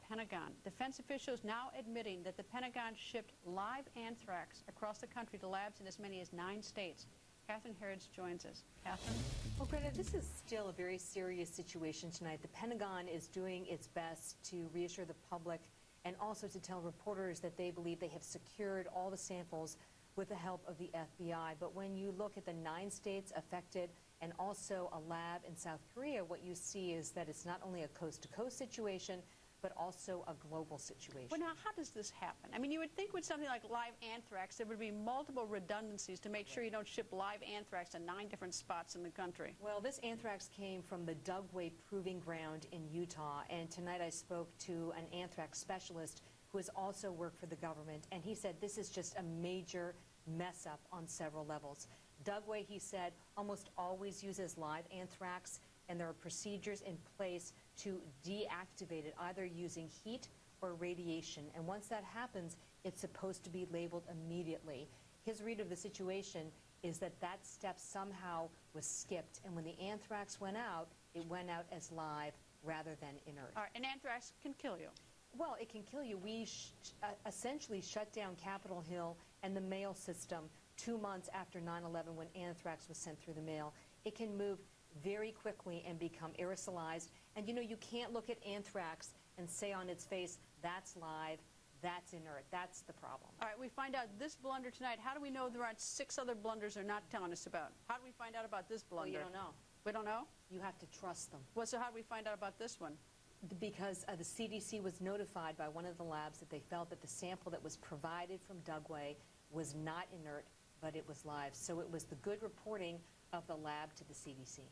Pentagon. Defense officials now admitting that the Pentagon shipped live anthrax across the country to labs in as many as 9 states. Catherine Harrods joins us. Catherine? Well, Greta, this is still a very serious situation tonight. The Pentagon is doing its best to reassure the public and also to tell reporters that they believe they have secured all the samples with the help of the FBI. But when you look at the 9 states affected and also a lab in South Korea, what you see is that it's not only a coast-to-coast situation, but also a global situation. Well, now, how does this happen? I mean, you would think with something like live anthrax, there would be multiple redundancies to make sure you don't ship live anthrax to 9 different spots in the country. Well, this anthrax came from the Dugway Proving Ground in Utah, and tonight I spoke to an anthrax specialist who has also worked for the government, and he said this is just a major mess-up on several levels. Dugway, he said, almost always uses live anthrax, and there are procedures in place to deactivate it, either using heat or radiation. And once that happens, it's supposed to be labeled immediately. His read of the situation is that that step somehow was skipped, and when the anthrax went out, it went out as live rather than inert. All right, and anthrax can kill you. Well, it can kill you. We essentially shut down Capitol Hill and the mail system 2 months after 9/11 when anthrax was sent through the mail. It can move very quickly and become aerosolized. And, you know, you can't look at anthrax and say on its face, that's live, that's inert. That's the problem. All right, we find out this blunder tonight. How do we know there aren't 6 other blunders they're not telling us about? How do we find out about this blunder? Well, you don't know. We don't know? You have to trust them. Well, so how do we find out about this one? Because the CDC was notified by one of the labs that they felt that the sample that was provided from Dugway was not inert, but it was live. So it was the good reporting of the lab to the CDC.